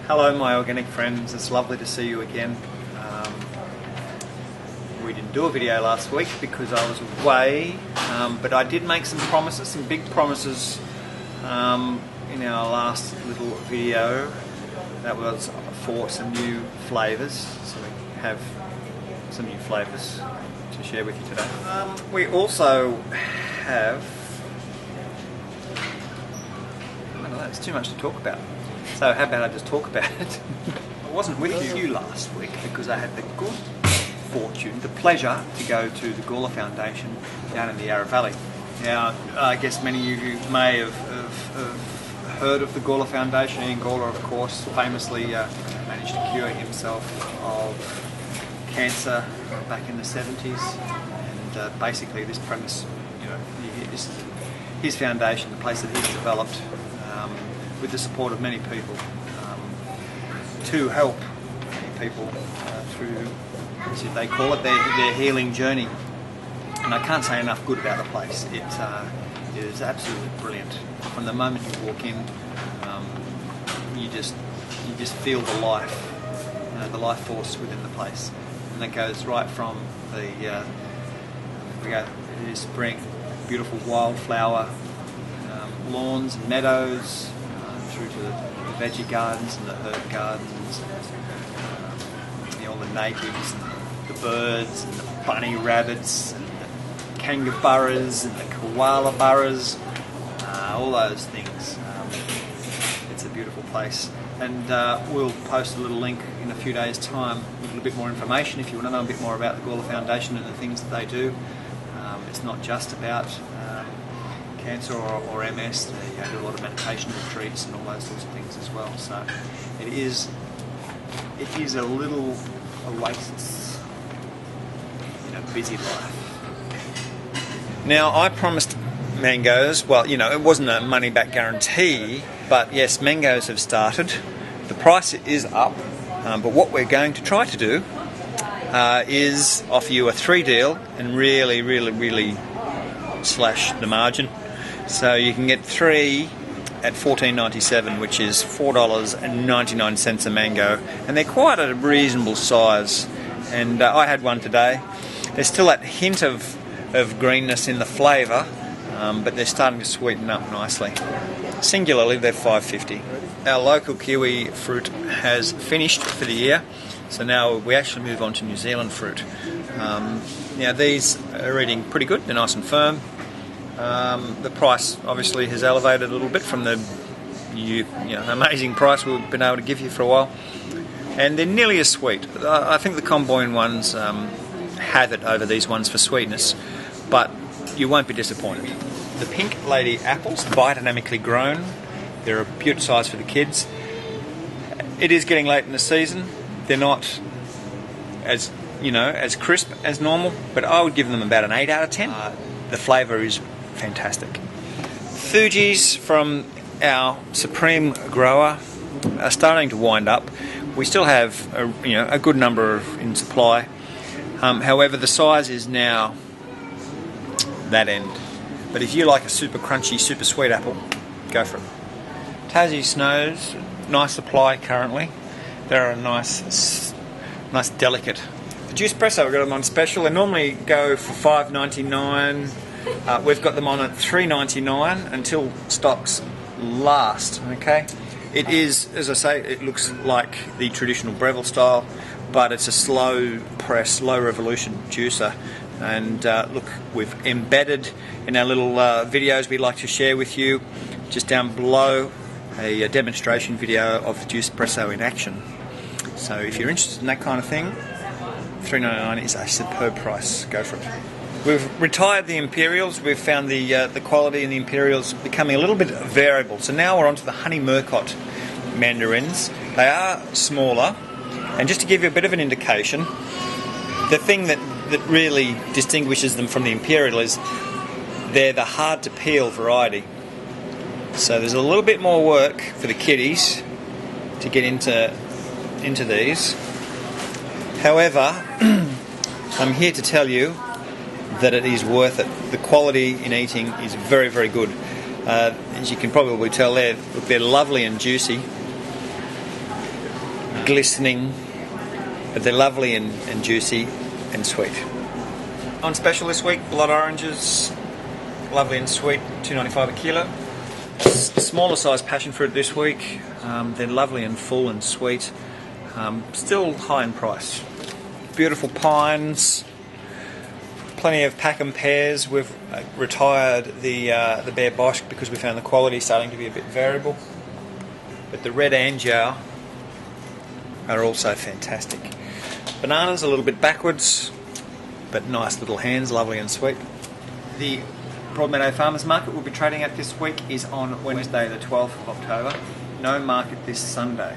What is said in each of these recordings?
Hello my organic friends, it's lovely to see you again. We didn't do a video last week because I was away, but I did make some promises, some big promises in our last little video. That was for some new flavours, so we have some new flavours to share with you today. We also have, I don't know, it's too much to talk about. So how about I just talk about it? I wasn't with you last week because I had the good fortune, the pleasure to go to the Gawler Foundation down in the Yarra Valley. Now, I guess many of you may have heard of the Gawler Foundation. Ian Gawler, of course, famously managed to cure himself of cancer back in the 70s. And basically this premise, you know, his foundation, the place that he's developed, with the support of many people, to help many people through, as they call it, their healing journey. And I can't say enough good about the place. It is absolutely brilliant. From the moment you walk in, you just feel the life force within the place, and that goes right from the it is spring, beautiful wildflower lawns and meadows, through to the veggie gardens and the herb gardens, all the natives and the birds and the bunny rabbits and the kangaroos and the koala burras, all those things. It's a beautiful place, and we'll post a little link in a few days' time with a little bit more information if you want to know a bit more about the Gawler Foundation and the things that they do. It's not just about cancer or MS. They do a lot of meditation retreats and all those sorts of things as well. So it is a little oasis in a busy life. Now, I promised mangoes. Well, you know, it wasn't a money back guarantee, but yes, mangoes have started. The price is up, but what we're going to try to do is offer you a 3 deal and really slash the margin. So you can get 3 at $14.97, which is $4.99 a mango, and they're quite a reasonable size. And I had one today. There's still that hint of greenness in the flavour, but they're starting to sweeten up nicely. Singularly, they're $5.50. Our local kiwi fruit has finished for the year, so now we actually move on to New Zealand fruit. Now these are eating pretty good. They're nice and firm. The price obviously has elevated a little bit from the amazing price we've been able to give you for a while, and they're nearly as sweet. I think the Comboyne ones have it over these ones for sweetness, but you won't be disappointed. The Pink Lady apples, biodynamically grown. They're a beaut size for the kids. It is getting late in the season. They're not as crisp as normal, but I would give them about an 8 out of 10. The flavour is fantastic. Fuji's from our Supreme grower are starting to wind up. We still have a good number in supply. However, the size is now that end. But if you like a super crunchy, super sweet apple, go for it. Tassie Snows, nice supply currently. They're a nice delicate. The Juice Espresso, we've got them on special. They normally go for $5.99. We've got them on at $3.99 until stocks last. Okay, it is, as I say, it looks like the traditional Breville style, but it's a slow press, low revolution juicer. And look, we've embedded in our little videos we'd like to share with you, just down below, a demonstration video of the Juice Espresso in action. So if you're interested in that kind of thing, $3.99 is a superb price. Go for it. We've retired the Imperials. We've found the quality in the Imperials becoming a little bit variable. So now we're onto the Honey Murcott mandarins. They are smaller, and just to give you a bit of an indication, the thing that really distinguishes them from the Imperial is they're the hard to peel variety. So there's a little bit more work for the kiddies to get into these. However, I'm here to tell you that it is worth it. The quality in eating is very, very good. As you can probably tell there, they're lovely and juicy, glistening, but they're lovely and juicy and sweet. On special this week, blood oranges, lovely and sweet, $2.95 a kilo. Smaller size passion fruit this week, they're lovely and full and sweet, still high in price. Beautiful pines, plenty of Packham pears. We've retired the Bear Bosch because we found the quality starting to be a bit variable. But the red Anjou are also fantastic. Bananas a little bit backwards, but nice little hands, lovely and sweet. The Broadmeadow Farmers Market we'll be trading at this week is on Wednesday the 12th of October. No market this Sunday.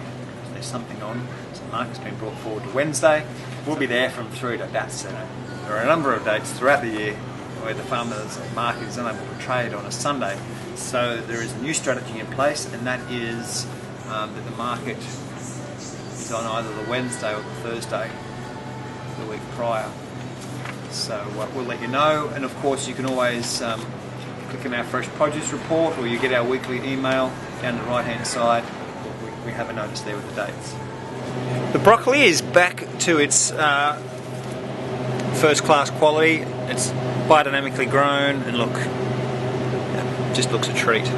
There's something on, so the market's been brought forward to Wednesday. We'll be there from 3 to about 7. There are a number of dates throughout the year where the farmers market is unable to trade on a Sunday. So there is a new strategy in place, and that is that the market is on either the Wednesday or the Thursday the week prior. So we'll let you know, and of course you can always click on our fresh produce report, or you get our weekly email down the right hand side. We have a notice there with the dates. The broccoli is back to its first class quality. It's biodynamically grown, and look, it just looks a treat.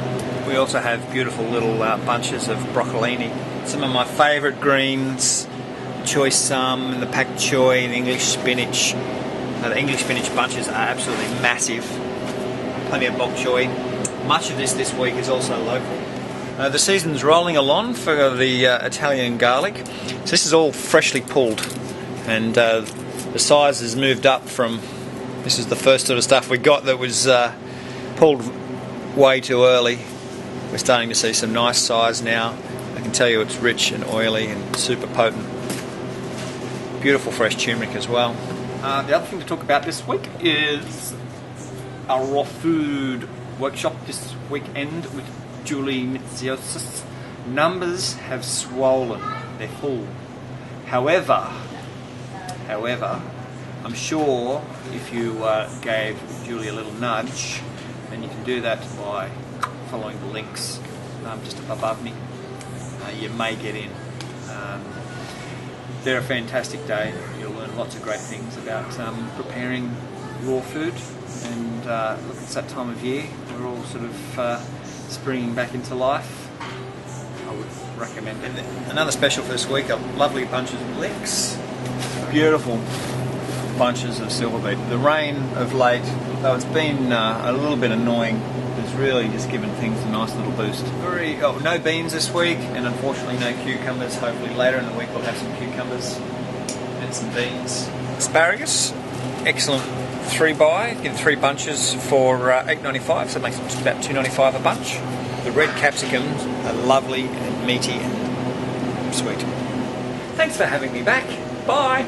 We also have beautiful little bunches of broccolini. Some of my favourite greens, choy sum, and the pak choy, and English spinach. The English spinach bunches are absolutely massive. Plenty of bok choy. Much of this week is also local. The season's rolling along for the Italian garlic. So this is all freshly pulled, and the size has moved up from, this is the first sort of stuff we got that was pulled way too early. We're starting to see some nice size now. I can tell you it's rich and oily and super potent. Beautiful fresh turmeric as well. The other thing to talk about this week is our raw food workshop this weekend with Julie Mitziosis. Numbers have swollen, they're full. However, I'm sure if you gave Julie a little nudge, and you can do that by following the links just above me, you may get in. They're a fantastic day. You'll learn lots of great things about preparing raw food, and look, it's that time of year. We're all sort of springing back into life. I would recommend it. Another special for this week are lovely bunches of leeks. Beautiful bunches of silver beet. The rain of late, though it's been a little bit annoying, has really just given things a nice little boost. No beans this week, and unfortunately no cucumbers. Hopefully later in the week we'll have some cucumbers and some beans. Asparagus, excellent 3-buy. Get 3 bunches for $8.95, so it makes it just about $2.95 a bunch. The red capsicums are lovely and meaty and sweet. Thanks for having me back. Bye.